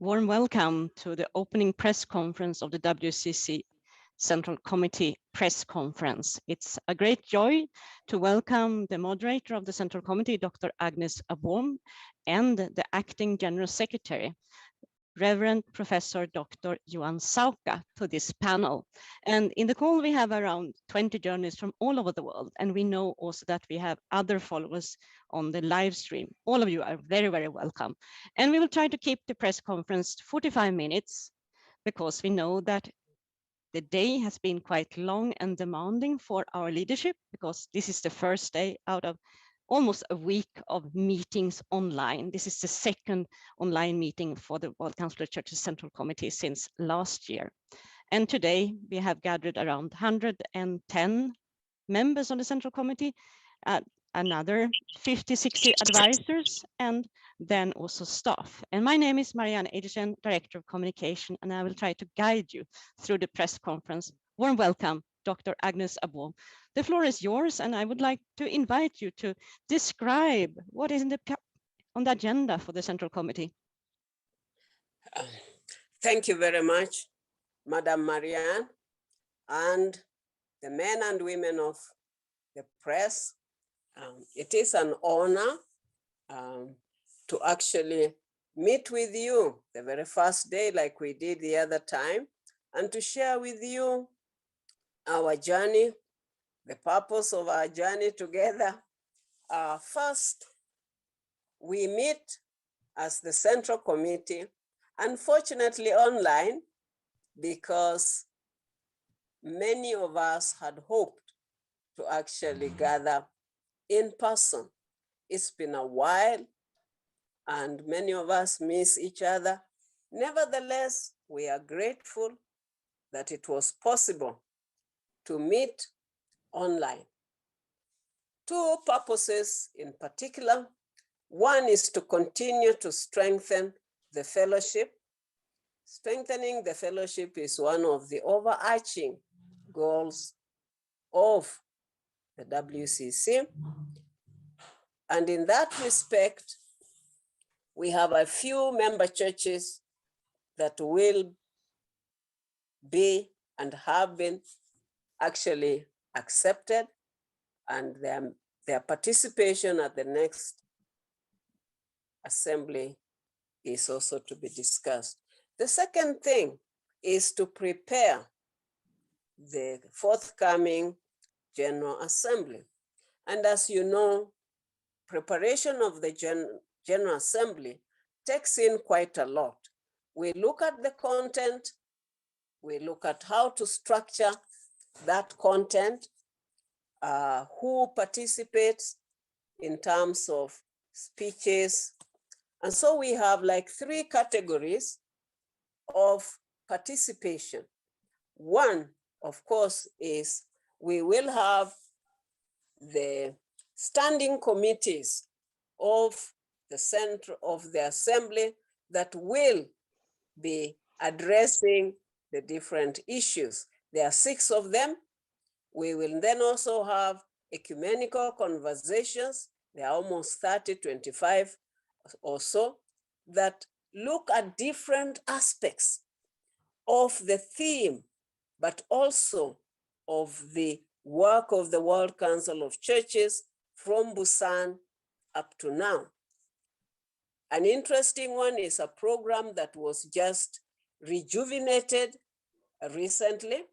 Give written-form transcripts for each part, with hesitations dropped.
Warm welcome to the opening press conference of the WCC Central Committee press conference. It's a great joy to welcome the moderator of the Central Committee, Dr. Agnes Abom, and the acting General Secretary, Reverend Professor Dr. Johan Sauka, to this panel. And in the call, we have around 20 journalists from all over the world. And we know also that we have other followers on the live stream. All of you are very, very welcome. And we will try to keep the press conference 45 minutes because we know that the day has been quite long and demanding for our leadership because this is the first day out of almost a week of meetings online. This is the second online meeting for the World Council of Churches Central Committee since last year. And today we have gathered around 110 members on the Central Committee, another 50, 60 advisors, and then also staff. And my name is Marianne Edersen, Director of Communication, and I will try to guide you through the press conference. Warm welcome, Dr. Agnes Abom. The floor is yours, and I would like to invite you to describe what is on the agenda for the Central Committee. Thank you very much, Madam Marianne, and the men and women of the press. It is an honor to actually meet with you the very first day like we did the other time, and to share with you our journey, the purpose of our journey together. First, we meet as the Central Committee, unfortunately online, because many of us had hoped to actually gather in person. It's been a while and many of us miss each other. Nevertheless, we are grateful that it was possible to meet online. Two purposes in particular. One is to continue to strengthen the fellowship. Strengthening the fellowship is one of the overarching goals of the WCC. And in that respect, we have a few member churches that will be and have been actually accepted, and their participation at the next assembly is also to be discussed. The second thing is to prepare the forthcoming General Assembly. And as you know, preparation of the General Assembly takes in quite a lot. We look at the content, we look at how to structure that content, who participates in terms of speeches. And so we have like 3 categories of participation. One, of course, is we will have the standing committees of the center of the assembly that will be addressing the different issues. There are 6 of them. We will then also have ecumenical conversations. There are almost 30, 25 or so that look at different aspects of the theme, but also of the work of the World Council of Churches from Busan up to now. An interesting one is a program that was just rejuvenated recently,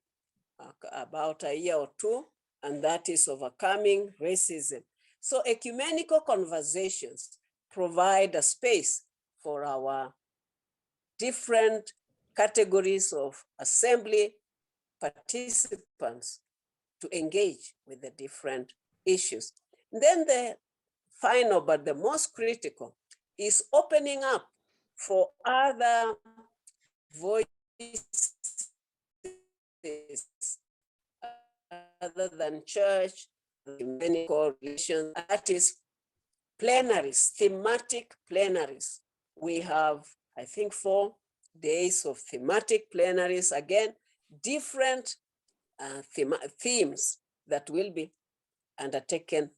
about a year or 2, and that is overcoming racism. So ecumenical conversations provide a space for our different categories of assembly participants to engage with the different issues. Then the final, but the most critical, is opening up for other voices other than church, ecumenical relations, that is plenaries, thematic plenaries. We have, I think, 4 days of thematic plenaries, again, different themes that will be undertaken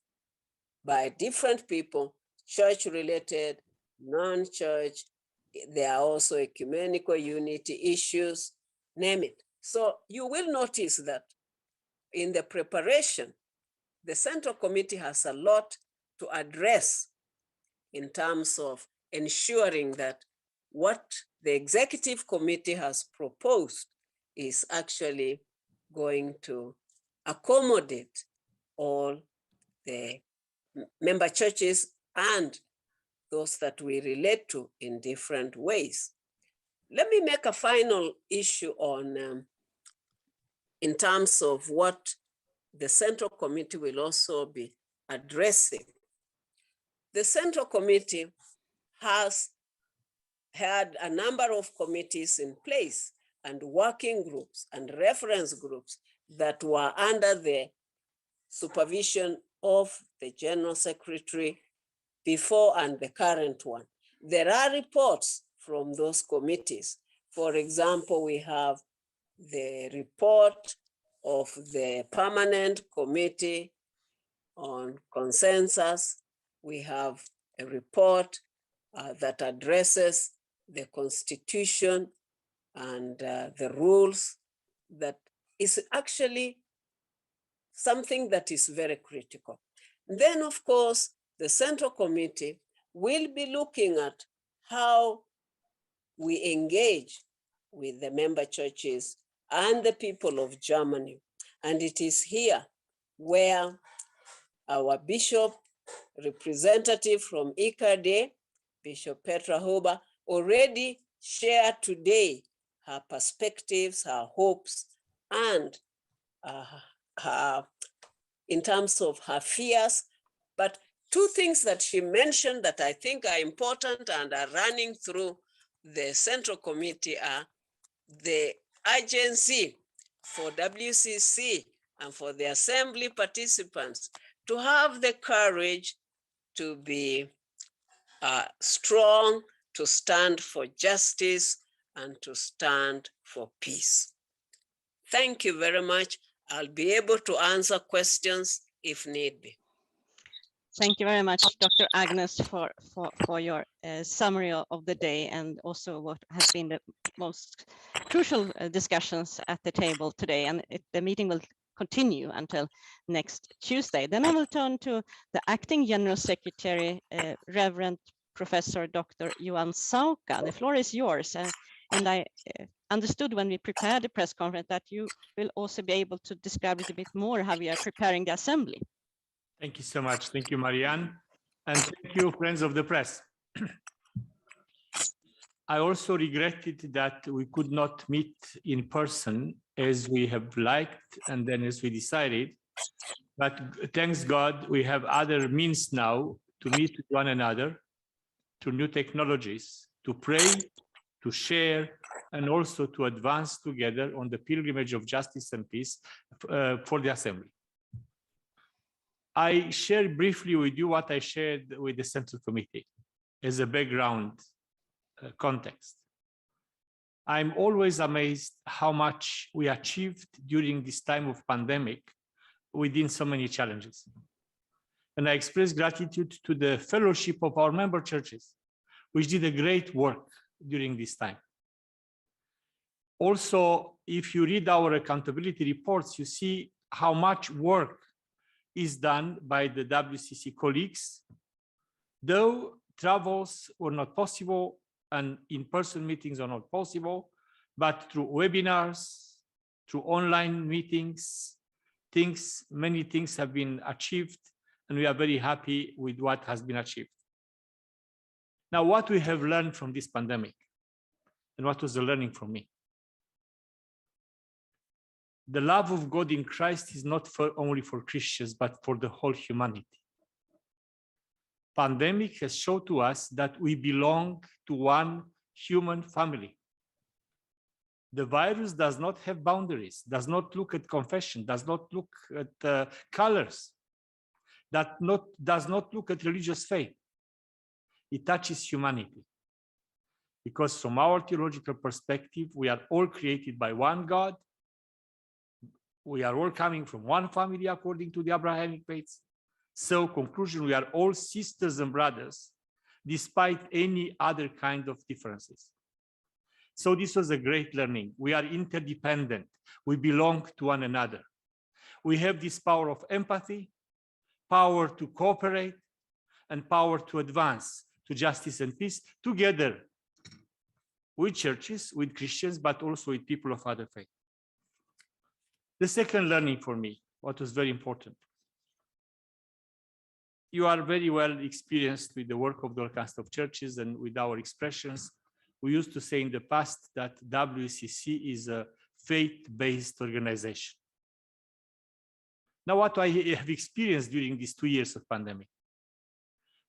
by different people, church-related, non-church, There are also ecumenical unity issues, name it. So you will notice that in the preparation, the Central Committee has a lot to address in terms of ensuring that what the Executive Committee has proposed is actually going to accommodate all the member churches and those that we relate to in different ways. Let me make a final issue on in terms of what the Central Committee will also be addressing. The Central Committee has had a number of committees in place and working groups and reference groups that were under the supervision of the General Secretary before and the current one. There are reports from those committees. For example, we have the report of the Permanent Committee on Consensus. We have a report that addresses the Constitution and the rules. That is actually something that is very critical. Then, of course, the Central Committee will be looking at how we engage with the member churches and the people of Germany. And it is here where our bishop representative from IKD, Bishop Petra Huber, already shared today her perspectives, her hopes, and her, in terms of her fears. But two things that she mentioned that I think are important and are running through the Central Committee are the urgency for WCC and for the assembly participants to have the courage to be strong, to stand for justice, and to stand for peace. Thank you very much. I'll be able to answer questions if need be. Thank you very much, Dr. Agnes, for your summary of the day and also what has been the most crucial discussions at the table today. And the meeting will continue until next Tuesday. Then I will turn to the Acting General Secretary, Reverend Professor Dr. Johan Sauka. The floor is yours. And I understood when we prepared the press conference that you will also be able to describe a little bit more how we are preparing the assembly. Thank you so much. Thank you, Marianne. And thank you, friends of the press. I also regretted that we could not meet in person as we have liked and then as we decided. But thanks God, we have other means now to meet with one another through new technologies, to pray, to share, and also to advance together on the pilgrimage of justice and peace for the assembly. I shared briefly with you what I shared with the Central Committee as a background context. I'm always amazed how much we achieved during this time of pandemic within so many challenges. And I express gratitude to the fellowship of our member churches, which did a great work during this time. Also, if you read our accountability reports, you see how much work is done by the WCC colleagues. Though travels were not possible and in-person meetings are not possible, but through webinars, through online meetings, many things have been achieved, and we are very happy with what has been achieved. Now, what we have learned from this pandemic, and what was the learning from me? The love of God in Christ is not only for Christians, but for the whole humanity. Pandemic has shown to us that we belong to one human family. The virus does not have boundaries, does not look at confession, does not look at colors, does not look at religious faith. It touches humanity. Because from our theological perspective, we are all created by one God. We are all coming from one family according to the Abrahamic faith. So conclusion, we are all sisters and brothers, despite any other kind of differences. So this was a great learning. We are interdependent. We belong to one another. We have this power of empathy, power to cooperate, and power to advance to justice and peace together with churches, with Christians, but also with people of other faith. The second learning for me, what was very important. You are very well experienced with the work of the cast of churches and with our expressions. We used to say in the past that WCC is a faith-based organization. Now, what I have experienced during these 2 years of pandemic,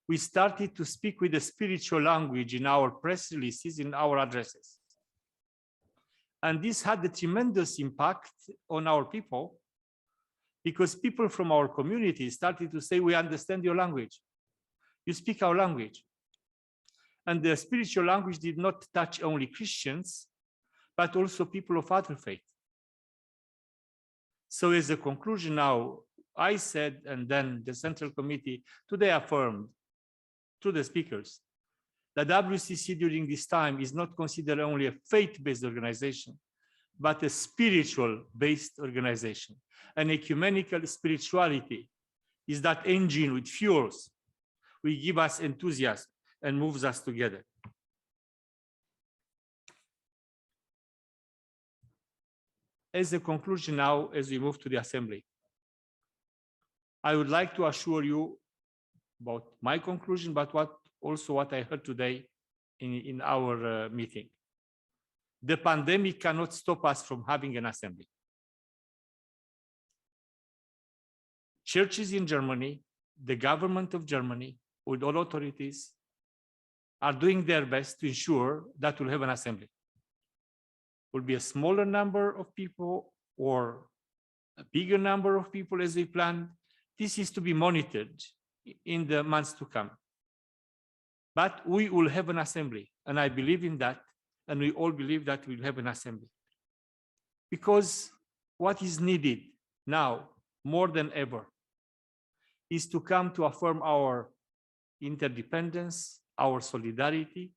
we started to speak with a spiritual language in our press releases, in our addresses. And this had a tremendous impact on our people, because people from our community started to say, we understand your language. You speak our language. And the spiritual language did not touch only Christians, but also people of other faith. So as a conclusion now, I said, and then the Central Committee today affirmed through the speakers, that WCC during this time is not considered only a faith-based organization, but a spiritual-based organization. An ecumenical spirituality is that engine which fuels, will give us enthusiasm and moves us together. As a conclusion now, as we move to the assembly, I would like to assure you about my conclusion, but also what I heard today in our meeting. The pandemic cannot stop us from having an assembly. Churches in Germany, the government of Germany, with all authorities, are doing their best to ensure that we'll have an assembly. Will be a smaller number of people or a bigger number of people as we planned. This is to be monitored in the months to come. But we will have an assembly, and I believe in that, and we all believe that we'll have an assembly. Because what is needed now, more than ever, is to come to affirm our interdependence, our solidarity,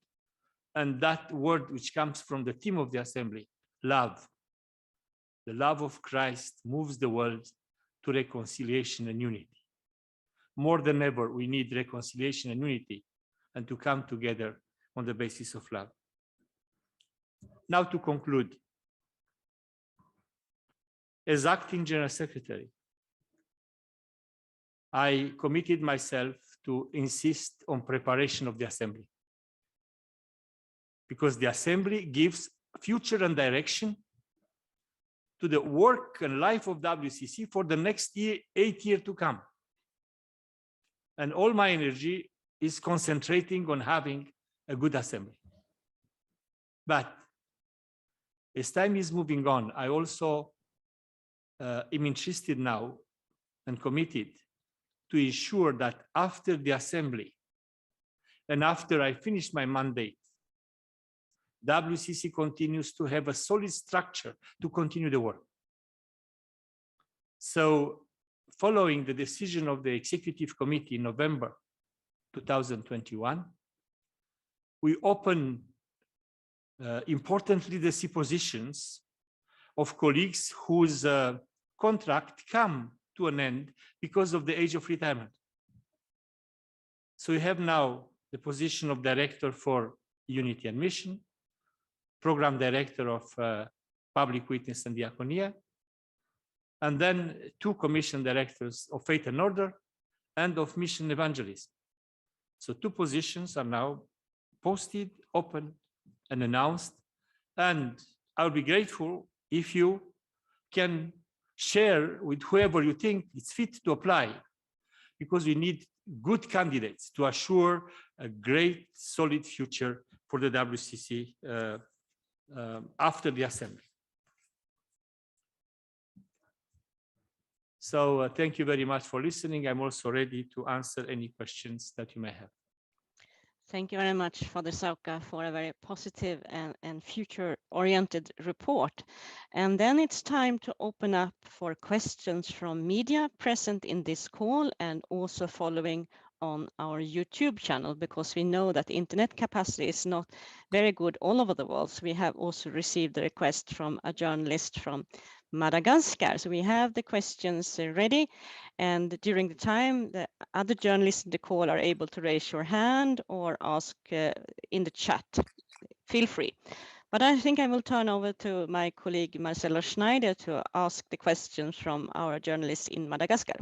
and that word which comes from the theme of the assembly, love. The love of Christ moves the world to reconciliation and unity. More than ever, we need reconciliation and unity, and to come together on the basis of love. Now to conclude, as acting General Secretary, I committed myself to insist on preparation of the assembly, because the assembly gives future and direction to the work and life of WCC for the next 8 years to come. And all my energy is concentrating on having a good assembly. But as time is moving on, I also am interested now and committed to ensure that after the assembly and after I finish my mandate, WCC continues to have a solid structure to continue the work. So following the decision of the Executive Committee in November 2021, we open important leadership positions of colleagues whose contract come to an end because of the age of retirement. So we have now the position of Director for Unity and Mission, Program Director of Public Witness and Diaconia, and then 2 Commission Directors of Faith and Order and of Mission Evangelism. So 2 positions are now posted, open, and announced. And I'll be grateful if you can share with whoever you think it's fit to apply, because we need good candidates to assure a great, solid future for the WCC after the assembly. So thank you very much for listening. I'm also ready to answer any questions that you may have. Thank you very much, Father Sauka, for a very positive and future-oriented report. And then it's time to open up for questions from media present in this call and also following on our YouTube channel, because we know that the internet capacity is not very good all over the world. So we have also received a request from a journalist from Madagascar. So we have the questions ready, and during the time, the other journalists in the call are able to raise your hand or ask in the chat. Feel free. But I think I will turn over to my colleague Marcelo Schneider to ask the questions from our journalists in Madagascar.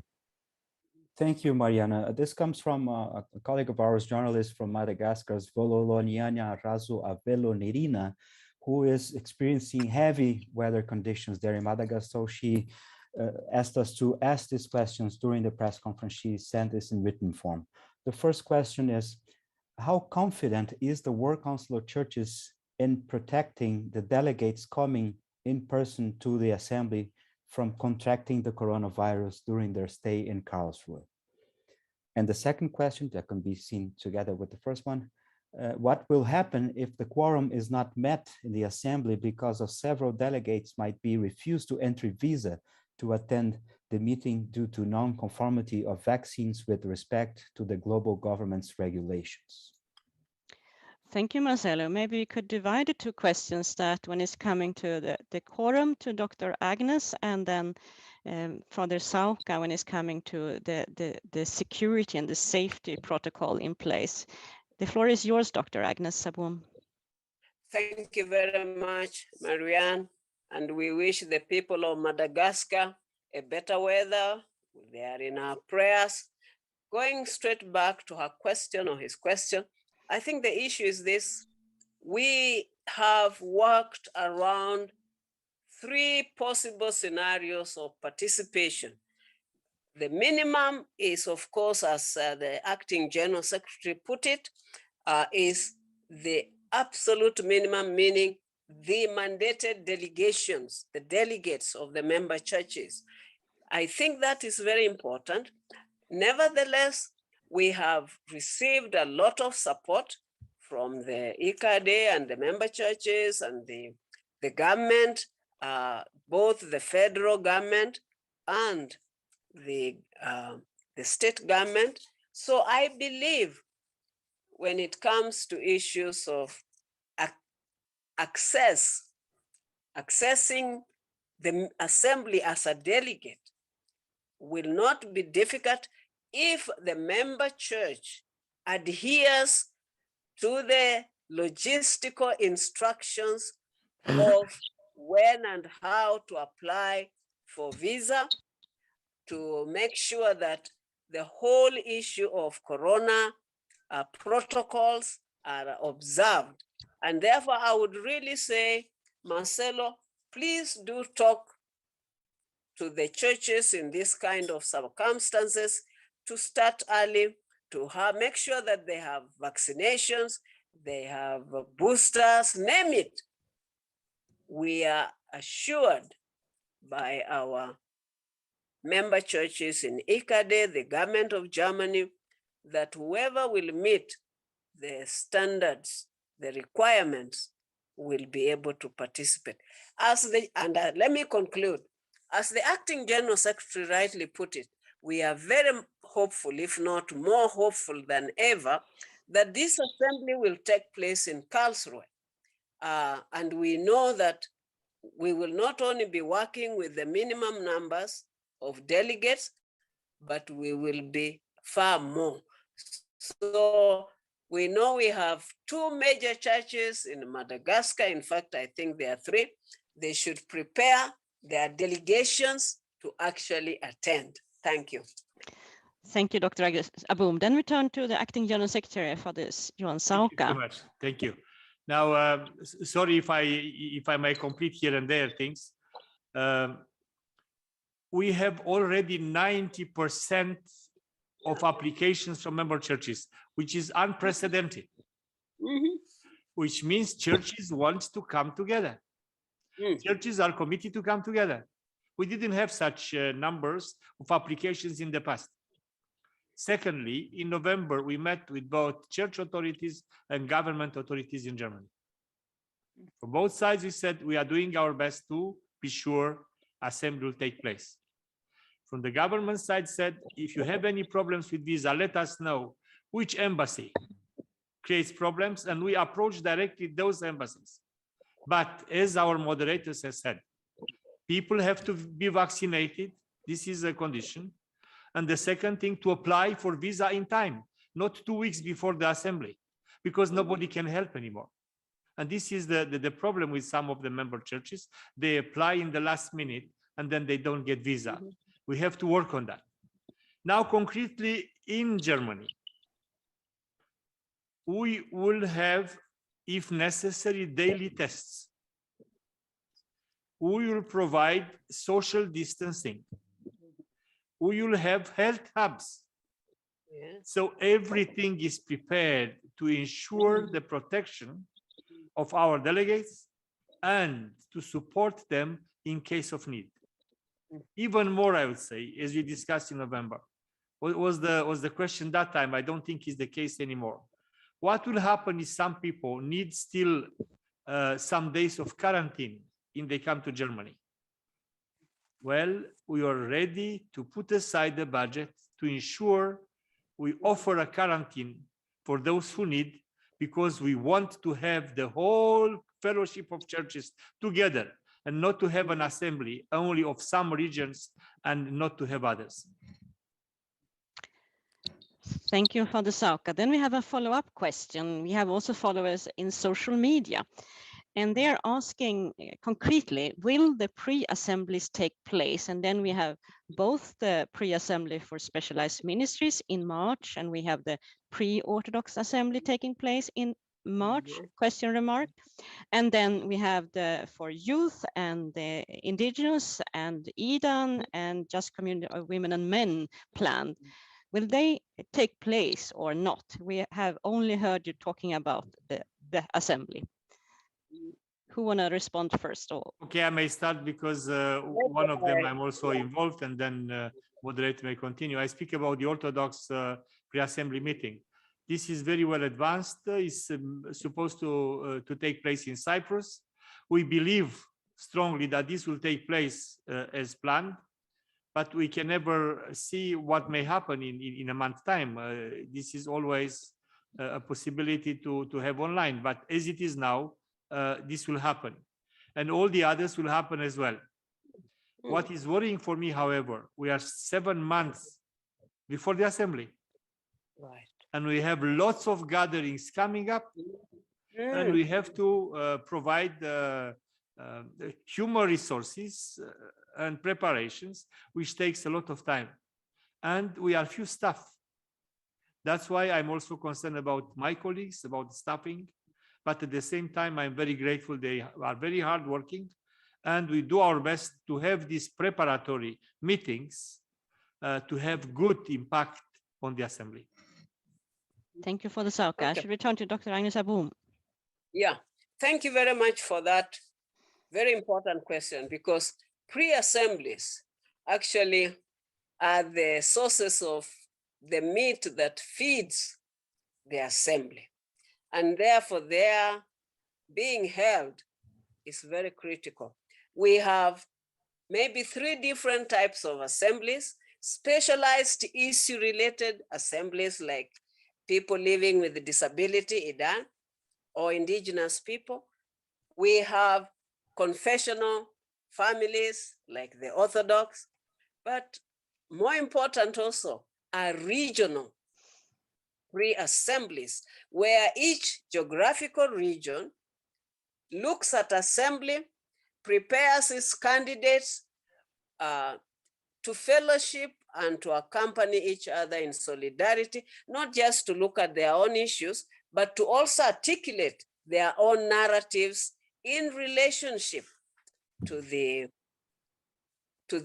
Thank you, Mariana. This comes from a colleague of ours, journalist from Madagascar's Vololoniana Razo Avelo Nerina, who is experiencing heavy weather conditions there in Madagascar. So she asked us to ask these questions during the press conference. She sent this in written form. The first question is, how confident is the World Council of Churches in protecting the delegates coming in person to the assembly from contracting the coronavirus during their stay in Karlsruhe? And the second question that can be seen together with the first one, what will happen if the quorum is not met in the assembly because of several delegates might be refused to entry visa to attend the meeting due to non-conformity of vaccines with respect to the global government's regulations? Thank you, Marcelo. Maybe we could divide the two questions, that when it's coming to the quorum to Dr. Agnes, and then Father Sauka when it's coming to the security and the safety protocol in place. The floor is yours, Dr. Agnes Sabum. Thank you very much, Marianne. And we wish the people of Madagascar a better weather. They are in our prayers. Going straight back to her question or his question, I think the issue is this. We have worked around 3 possible scenarios of participation. The minimum is, of course, as the acting general secretary put it, is the absolute minimum, meaning the mandated delegations, the delegates of the member churches. I think that is very important. Nevertheless, we have received a lot of support from the ICADE and the member churches and the government, both the federal government and the state government. So I believe when it comes to issues of accessing the assembly as a delegate will not be difficult if the member church adheres to the logistical instructions of when and how to apply for visa, to make sure that the whole issue of corona protocols are observed. And therefore, I would really say, Marcelo, please do talk to the churches in this kind of circumstances to start early, to make sure that they have vaccinations, they have boosters, name it. We are assured by our member churches in ICADE, the government of Germany, that whoever will meet the standards, the requirements, will be able to participate. Let me conclude. As the acting general secretary rightly put it, we are very hopeful, if not more hopeful than ever, that this assembly will take place in Karlsruhe. And we know that we will not only be working with the minimum numbers of delegates, but we will be far more. So we know we have 2 major churches in Madagascar. In fact, I think there are 3. They should prepare their delegations to actually attend. Thank you. Thank you, Dr. Agnes Abum. Then we turn to the acting general secretary for this, Johan Thank you Sauka. so much. Thank you. Now, sorry if I may complete here and there things. We have already 90% of applications from member churches, which is unprecedented. Which means churches want to come together. Churches are committed to come together. We didn't have such numbers of applications in the past. Secondly, in November, we met with both church authorities and government authorities in Germany. From both sides, we said we are doing our best to be sure assembly will take place. from the government side said, if you have any problems with visa, let us know which embassy creates problems, and we approach directly those embassies. But as our moderators have said, people have to be vaccinated. This is a condition. And the second thing, to apply for visa in time, not 2 weeks before the assembly, because nobody can help anymore. And this is the problem with some of the member churches. They apply in the last minute and then they don't get visa. We have to work on that. Now, concretely in Germany, we will have, if necessary, daily tests. We will provide social distancing. We will have health hubs. So everything is prepared to ensure the protection of our delegates and to support them in case of need. Even more, I would say, as we discussed in November, what was the question that time? I don't think is the case anymore. What will happen is some people need still some days of quarantine if they come to Germany. Well, we are ready to put aside the budget to ensure we offer a quarantine for those who need, because we want to have the whole fellowship of churches together and not to have an assembly only of some regions and not to have others. Thank you, Father Sauka. Then we have a follow-up question. We have also followers in social media, and they're asking concretely, will the pre-assemblies take place? And then we have both the pre-assembly for specialized ministries in March, and we have the pre-Orthodox assembly taking place in March, question remark. And then we have the for youth and the indigenous and Eden and just community of women and men planned. Will they take place or not? We have only heard you talking about the assembly. Who want to respond first? Or Okay, I may start because one of them I'm also involved, and then moderator may continue. I speak about the Orthodox pre-assembly meeting. This is very well advanced. It's supposed to take place in Cyprus. We believe strongly that this will take place as planned, but we can never see what may happen in a month's time. This is always a possibility to have online, but as it is now, this will happen. And all the others will happen as well. What is worrying for me, however, we are 7 months before the assembly. Right. And we have lots of gatherings coming up, and we have to provide human resources and preparations, which takes a lot of time. And we are few staff. That's why I'm also concerned about my colleagues, about staffing. But at the same time, I'm very grateful. They are very hardworking, and we do our best to have these preparatory meetings to have good impact on the assembly. thank you for the Sauka. I should return to Dr. Agnes Aboum. Yeah, thank you very much for that very important question, because pre-assemblies actually are the sources of the meat that feeds the assembly. And therefore their being held is very critical. We have maybe 3 different types of assemblies: specialized issue-related assemblies like people living with a disability, IDAN, or indigenous people. We have confessional families like the Orthodox, but more important also are regional pre-assemblies, where each geographical region looks at assembly, prepares its candidates to fellowship and to accompany each other in solidarity, not just to look at their own issues, but to also articulate their own narratives in relationship to the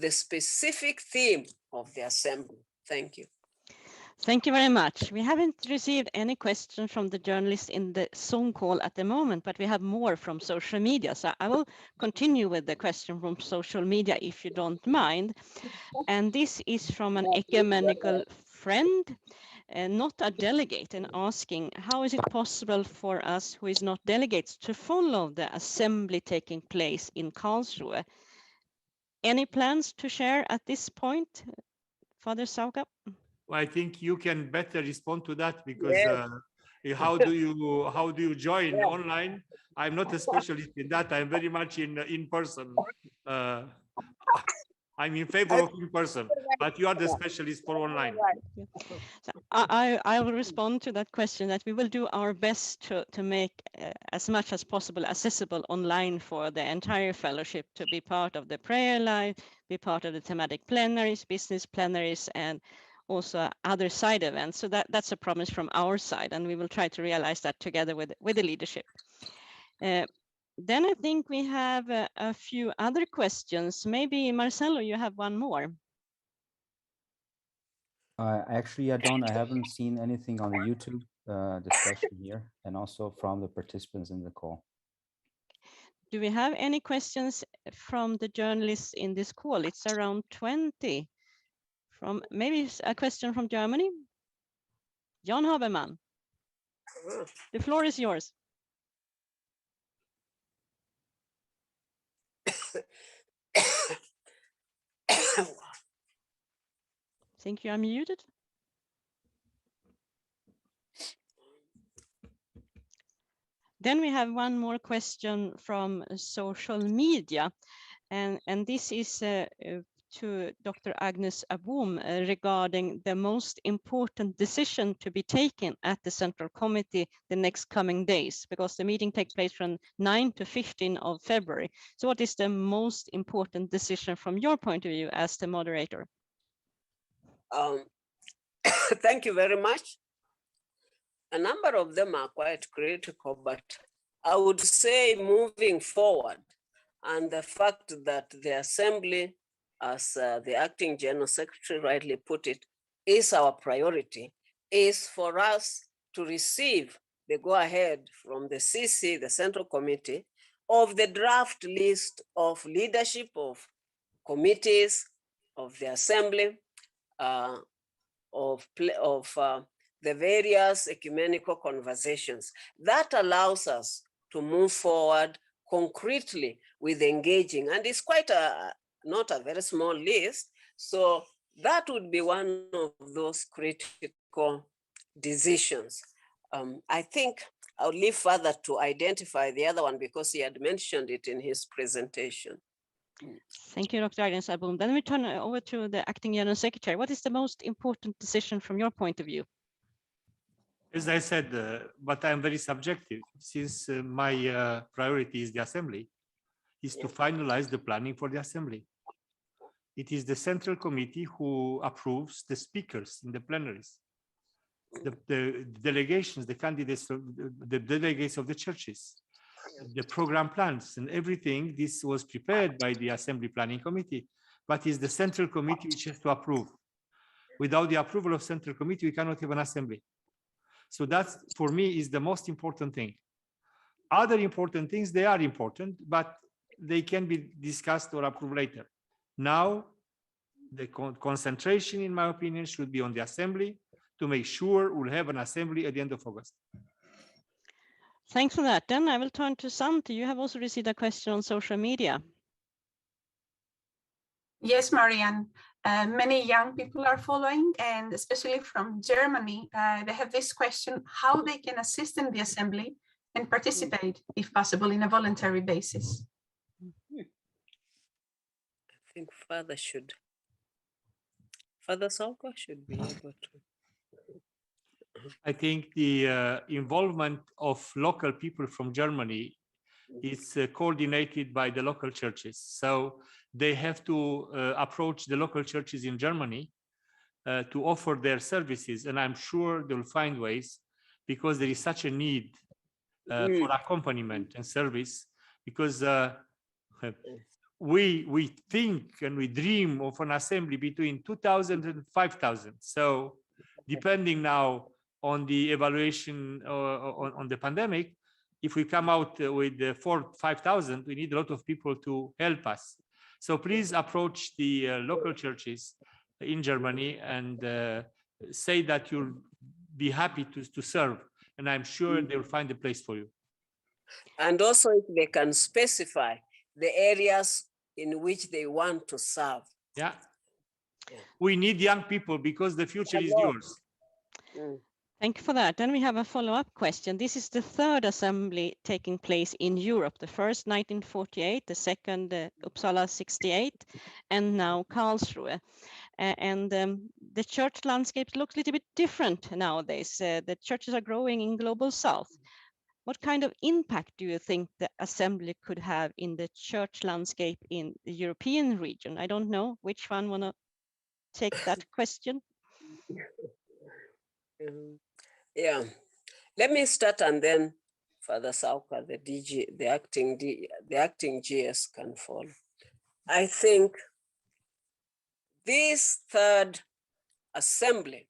specific theme of the assembly. Thank you. Thank you very much. We haven't received any questions from the journalists in the Zoom call at the moment, but we have more from social media. So I will continue with the question from social media, if you don't mind. And this is from an ecumenical friend, not a delegate, and asking, how is it possible for us who is not delegates to follow the assembly taking place in Karlsruhe? Any plans to share at this point, Father Sauka? I think you can better respond to that because Yes. how do you join Yeah. online? I'm not a specialist in that. I'm very much in person. I'm in favor of in person, but you are the specialist for online. So I will respond to that question, that we will do our best to make as much as possible accessible online for the entire fellowship, to be part of the prayer life, be part of the thematic plenaries, business plenaries, and also other side events. So that's a promise from our side, and we will try to realize that together with the leadership. Then I think we have a few other questions. Maybe Marcelo, you have one more. Actually, I don't. I haven't seen anything on the YouTube discussion here, and also from the participants in the call. Do we have any questions from the journalists in this call? It's around 20. From maybe a question from Germany. Jan Habermann, the floor is yours. Think you are muted. Then we have one more question from social media, and this is to Dr. Agnes Aboum regarding the most important decision to be taken at the Central Committee the next coming days, because the meeting takes place from 9 to 15 of February. So what is the most important decision from your point of view as the moderator? Thank you very much. A number of them are quite critical, but I would say moving forward, and the fact that the assembly, as the acting general secretary rightly put it, is our priority, is for us to receive the go-ahead from the CC, the Central Committee, of the draft list of leadership of committees of the assembly, of the various ecumenical conversations. That allows us to move forward concretely with engaging, and it's quite not a very small list. So that would be one of those critical decisions. I think I'll leave Father to identify the other one because he had mentioned it in his presentation. Thank you, Dr. Agnes Aboum. Then we turn over to the acting general secretary. What is the most important decision from your point of view? As I said, but I'm very subjective, since my priority is the assembly, is to finalize the planning for the assembly. It is the Central Committee who approves the speakers in the plenaries, the delegations, the candidates, the delegates of the churches, the program plans and everything. This was prepared by the Assembly Planning Committee, but it's the Central Committee which has to approve. Without the approval of Central Committee, we cannot have an assembly. So that's, for me, is the most important thing. Other important things, they are important, but they can be discussed or approved later. Now, the concentration, in my opinion, should be on the assembly to make sure we'll have an assembly at the end of August. Thanks for that. Then I will turn to Santi. You have also received a question on social media. Yes, Marianne. Many young people are following, and especially from Germany, they have this question: how they can assist in the assembly and participate, if possible, in a voluntary basis. I think Father Sauka should be able to. I think the involvement of local people from Germany is coordinated by the local churches. So they have to approach the local churches in Germany to offer their services. And I'm sure they'll find ways, because there is such a need for accompaniment and service, because we think and we dream of an assembly between 2,000 and 5,000. So depending now on the evaluation on the pandemic, if we come out with 4,000-5,000, we need a lot of people to help us. So please approach the local churches in Germany and say that you'll be happy to serve. And I'm sure they'll find a place for you. And also, if they can specify the areas in which they want to serve. Yeah. Yeah. We need young people because the future is Hello. yours. Mm. Thank you for that. Then we have a follow-up question. This is the third assembly taking place in Europe. The first 1948, the second Uppsala 68, and now Karlsruhe. The church landscape looks a little bit different nowadays. The churches are growing in global south. What kind of impact do you think the assembly could have in the church landscape in the European region? I don't know which one want to take that question. Yeah, let me start, and then Father Sauka, the DG, the acting GS can follow. I think this third assembly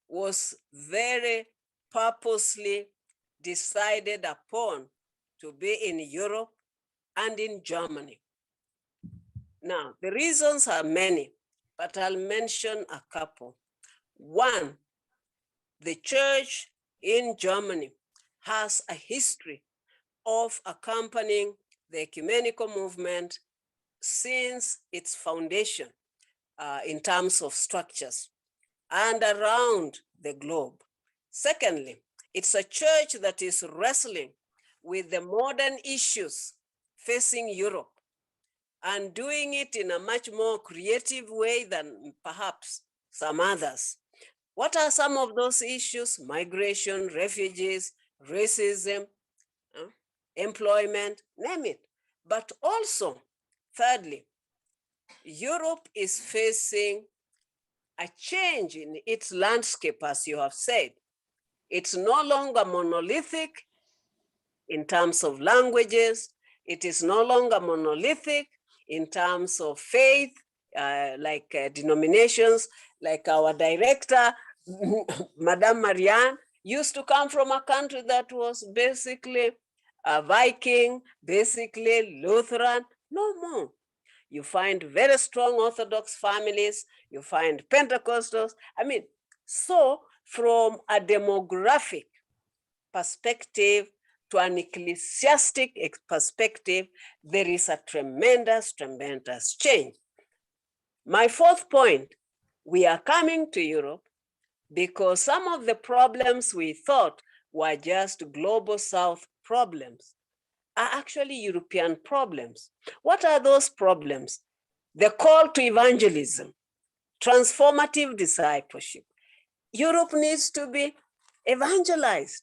was very purposely decided upon to be in Europe and in Germany. Now, the reasons are many, but I'll mention a couple. One, the church in Germany has a history of accompanying the ecumenical movement since its foundation in terms of structures and around the globe. Secondly, it's a church that is wrestling with the modern issues facing Europe and doing it in a much more creative way than perhaps some others. What are some of those issues? Migration, refugees, racism, employment, name it. But also, thirdly, Europe is facing a change in its landscape, as you have said. It's no longer monolithic in terms of languages. It is no longer monolithic in terms of faith, like denominations, like our director, Madame Marianne, used to come from a country that was basically a Viking, basically Lutheran, no more. You find very strong Orthodox families, you find Pentecostals. I mean, so from a demographic perspective to an ecclesiastic perspective, there is a tremendous, tremendous change. My fourth point, we are coming to Europe because some of the problems we thought were just global south problems are actually European problems. What are those problems? The call to evangelism, transformative discipleship. Europe needs to be evangelized.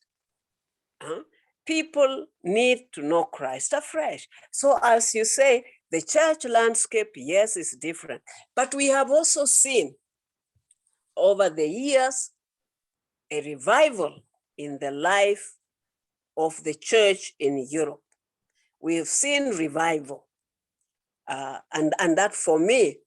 People need to know Christ afresh. So as you say, the church landscape, yes, is different. But we have also seen over the years a revival in the life of the church in Europe. We have seen revival. And that for me,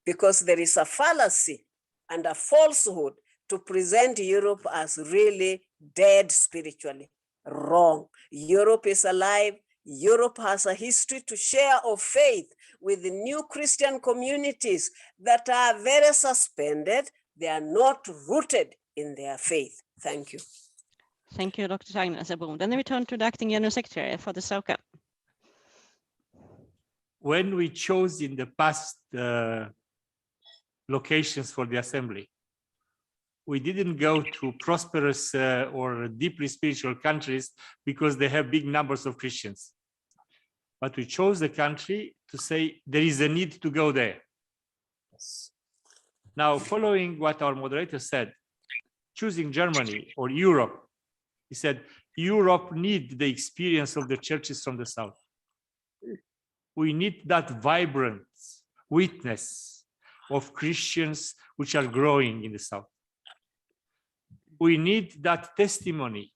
because there is a fallacy and a falsehood to present Europe as really dead spiritually. Wrong. Europe is alive. Europe has a history to share of faith with the new Christian communities that are very suspended. They are not rooted in their faith. Thank you. Thank you, Dr. Agnes Abon. Then we turn to the acting general secretary for the SOCA. When we chose in the past locations for the assembly, we didn't go to prosperous or deeply spiritual countries because they have big numbers of Christians. But we chose the country to say there is a need to go there. Yes. Now, following what our moderator said, choosing Germany or Europe, he said, Europe needs the experience of the churches from the south. We need that vibrant witness of Christians which are growing in the south. We need that testimony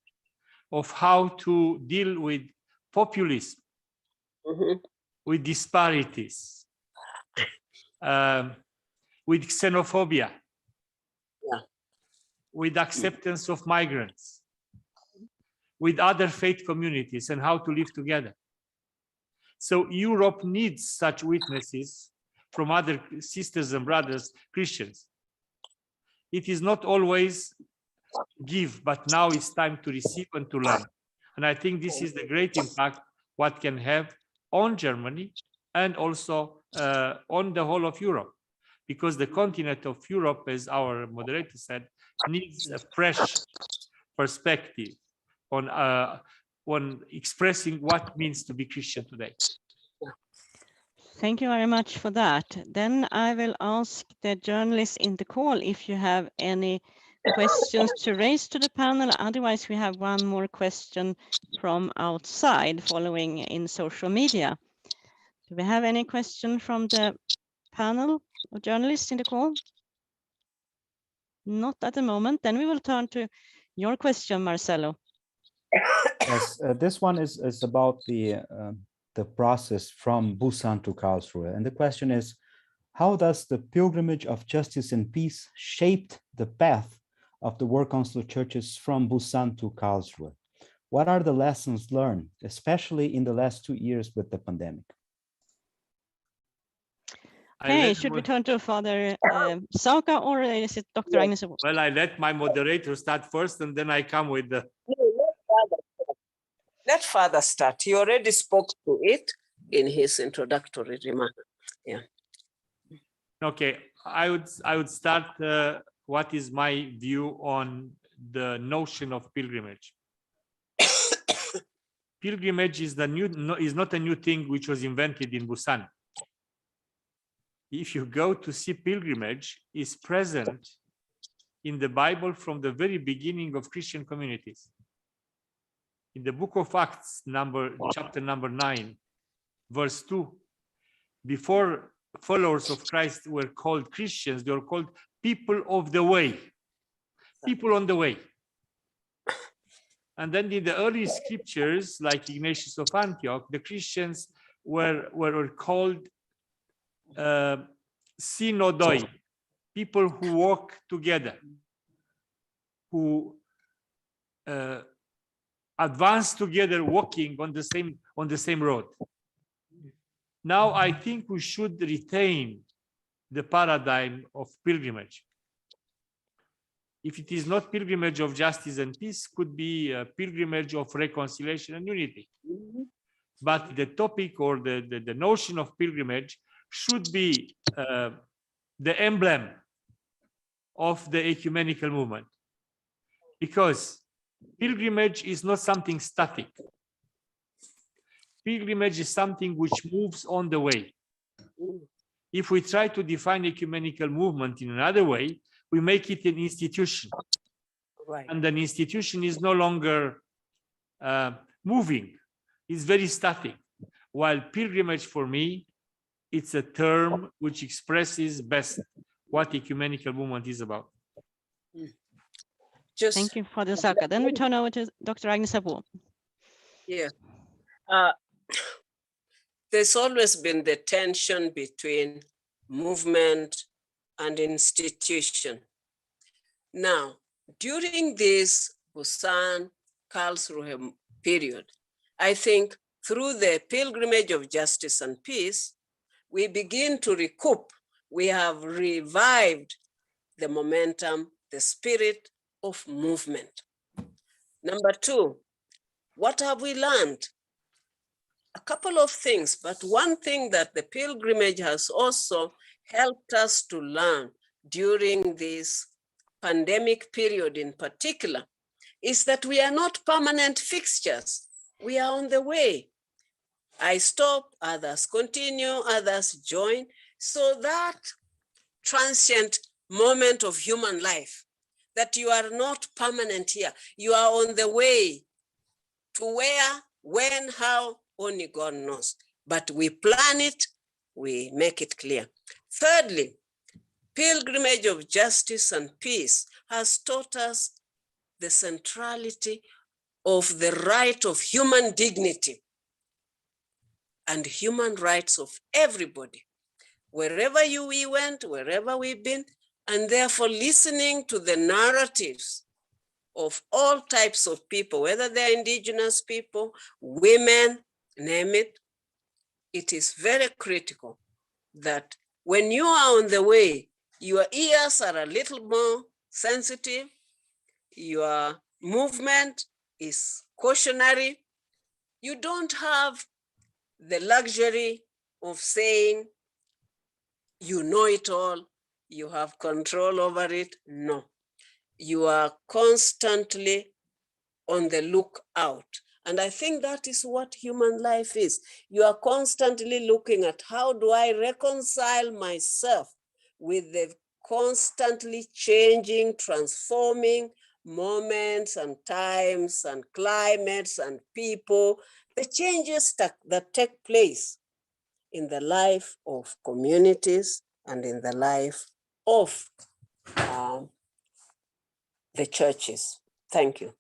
of how to deal with populism, with disparities, with xenophobia, with acceptance of migrants, with other faith communities and how to live together. So Europe needs such witnesses from other sisters and brothers, Christians. It is not always give, but now it's time to receive and to learn. And I think this is the great impact what can have on Germany and also on the whole of Europe, because the continent of Europe, as our moderator said, needs a fresh perspective on expressing what means to be Christian today. Thank you very much for that. Then I will ask the journalists in the call if you have any questions to raise to the panel. Otherwise, we have one more question from outside following in social media. Do we have any question from the panel of journalists in the call? Not at the moment. Then we will turn to your question, Marcelo. Yes, this one is about the process from Busan to Karlsruhe. And the question is, how does the pilgrimage of justice and peace shaped the path of the World Council of Churches from Busan to Karlsruhe? What are the lessons learned, especially in the last 2 years with the pandemic? Okay, should we turn to Father Sauka, or is it Dr. Agnes? Well, I let my moderator start first, and then I come with the... Let Father start. He already spoke to it in his introductory remark. Yeah. Okay, I would start what is my view on the notion of pilgrimage. Pilgrimage is not a new thing which was invented in Busan. If you go to see pilgrimage, is present in the Bible from the very beginning of Christian communities. In the book of Acts, chapter number 9, verse 2, before followers of Christ were called Christians, they were called people of the way, people on the way. And then in the early scriptures, like Ignatius of Antioch, the Christians were called synodoi, people who walk together, who advance together, walking on the same road. Now, I think we should retain the paradigm of pilgrimage. If it is not pilgrimage of justice and peace, could be a pilgrimage of reconciliation and unity. But the topic or the notion of pilgrimage should be the emblem of the ecumenical movement, because pilgrimage is not something static. Pilgrimage is something which moves on the way. If we try to define ecumenical movement in another way, we make it an institution. Right. And an institution is no longer moving, it's very static. While pilgrimage for me, it's a term which expresses best what ecumenical movement is about. Thank you, Father Sauka. Then we turn over to Dr. Agnes Abu. Yeah. There's always been the tension between movement and institution. Now, during this Busan Karlsruhe period, I think through the pilgrimage of justice and peace, we begin to recoup. We have revived the momentum, the spirit of movement. Number two, what have we learned? A couple of things, but one thing that the pilgrimage has also helped us to learn during this pandemic period in particular is that we are not permanent fixtures. We are on the way. I stop, others continue, others join. So that transient moment of human life, that you are not permanent here. You are on the way to where, when, how, only God knows. But we plan it, we make it clear. Thirdly, pilgrimage of justice and peace has taught us the centrality of the right of human dignity and human rights of everybody, wherever we went, wherever we've been, and therefore listening to the narratives of all types of people, whether they're indigenous people, women, name it. It is very critical that when you are on the way, your ears are a little more sensitive, your movement is cautionary. You don't have the luxury of saying, you know it all, you have control over it. No, you are constantly on the lookout. And I think that is what human life is. You are constantly looking at how do I reconcile myself with the constantly changing, transforming moments and times and climates and people, the changes that take place in the life of communities and in the life of the churches. Thank you.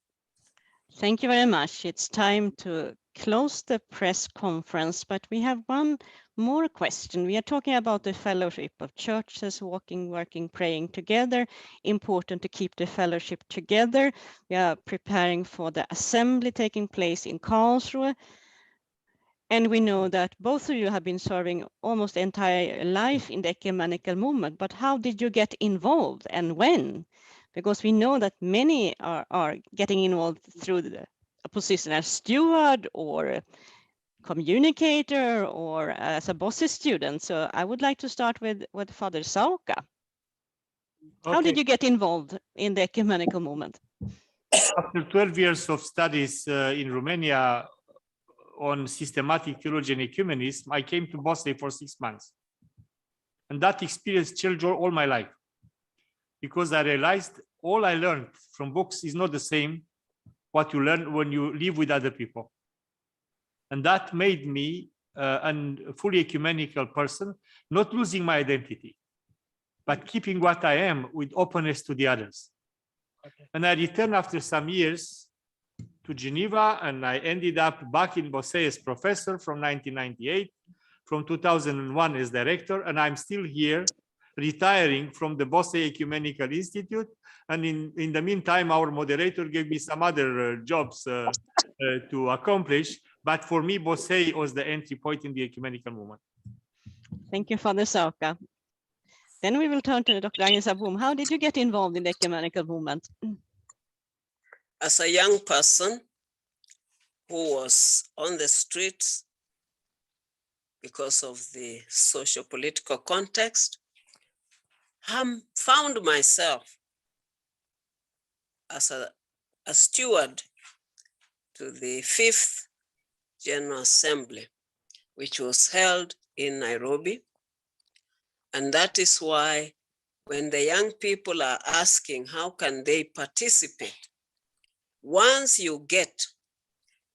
Thank you very much. It's time to close the press conference, but we have one more question. We are talking about the fellowship of churches, walking, working, praying together. Important to keep the fellowship together. We are preparing for the assembly taking place in Karlsruhe. And we know that both of you have been serving almost entire life in the ecumenical movement, but how did you get involved and when? Because we know that many are getting involved through a position as steward or communicator or as a BOSSE student. So I would like to start with Father Sauka. How did you get involved in the ecumenical movement? After 12 years of studies in Romania on systematic theology and ecumenism, I came to BOSSE for 6 months. And that experience changed all my life, because I realized all I learned from books is not the same what you learn when you live with other people. And that made me a fully ecumenical person, not losing my identity, but keeping what I am with openness to the others. Okay. And I returned after some years to Geneva, and I ended up back in BOSSE as professor from 1998, from 2001 as director, and I'm still here, retiring from the BOSSE Ecumenical Institute. And in the meantime, our moderator gave me some other jobs to accomplish. But for me, BOSSE was the entry point in the ecumenical movement. Thank you, Father Sauka. Then we will turn to Dr. Agnes Aboum. How did you get involved in the ecumenical movement? As a young person who was on the streets because of the socio-political context, I found myself as a steward to the 5th General Assembly, which was held in Nairobi. And that is why when the young people are asking how can they participate, once you get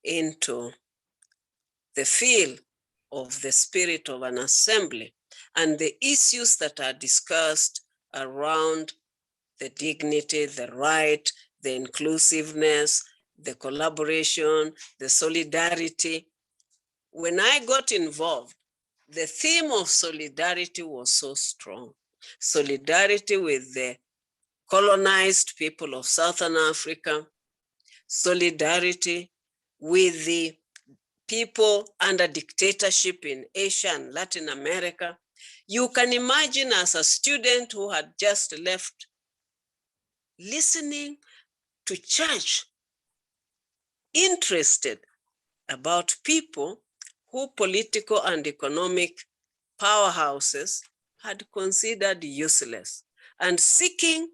into the feel of the spirit of an assembly and the issues that are discussed around the dignity, the right, the inclusiveness, the collaboration, the solidarity. When I got involved, the theme of solidarity was so strong. Solidarity with the colonized people of Southern Africa, solidarity with the people under dictatorship in Asia and Latin America. You can imagine as a student who had just left, listening to church, interested about people who political and economic powerhouses had considered useless, and seeking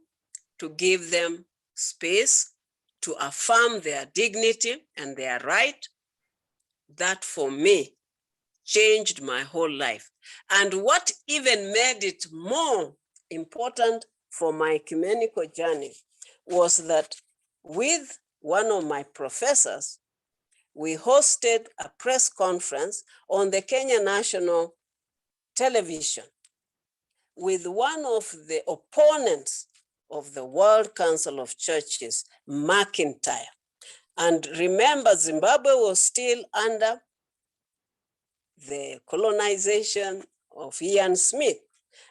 to give them space to affirm their dignity and their right. That for me changed my whole life. And what even made it more important for my ecumenical journey was that with one of my professors, we hosted a press conference on the Kenya National Television with one of the opponents of the World Council of Churches, McIntyre. And remember, Zimbabwe was still under the colonization of Ian Smith.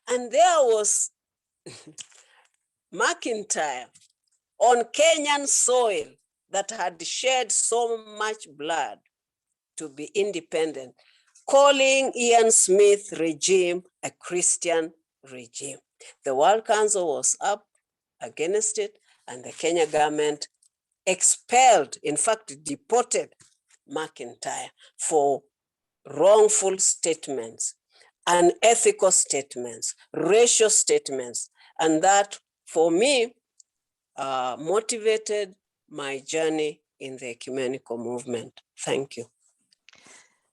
And there was McIntyre on Kenyan soil that had shed so much blood to be independent, calling Ian Smith regime a Christian regime. The World Council was up against it, and the Kenya government expelled, in fact, deported McIntyre for wrongful statements, unethical statements, racial statements. And that, for me, motivated my journey in the ecumenical movement. Thank you.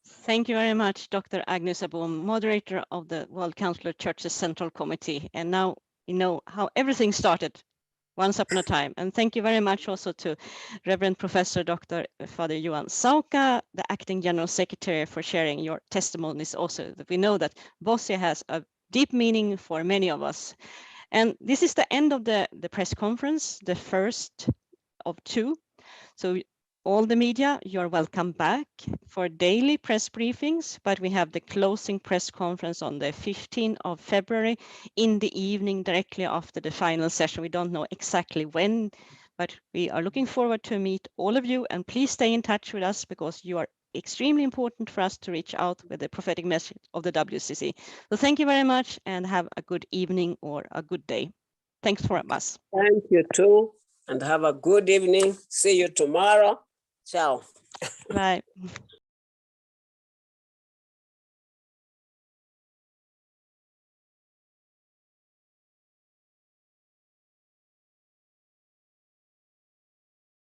Thank you very much, Dr. Agnes Aboum, moderator of the World Council of Churches Central Committee. And now you know how everything started once upon a time. And thank you very much also to Reverend Professor Dr. Father Johan Sauka, the Acting General Secretary, for sharing your testimonies also. That we know that Bosnia has a deep meaning for many of us. And this is the end of the press conference, the first of two. So all the media, you're welcome back for daily press briefings, but we have the closing press conference on the 15th of February in the evening, directly after the final session. We don't know exactly when, but we are looking forward to meet all of you, and please stay in touch with us because you are extremely important for us to reach out with the prophetic message of the WCC. So thank you very much and have a good evening or a good day. Thanks for us. Thank you too, and have a good evening. See you tomorrow. Ciao. Bye.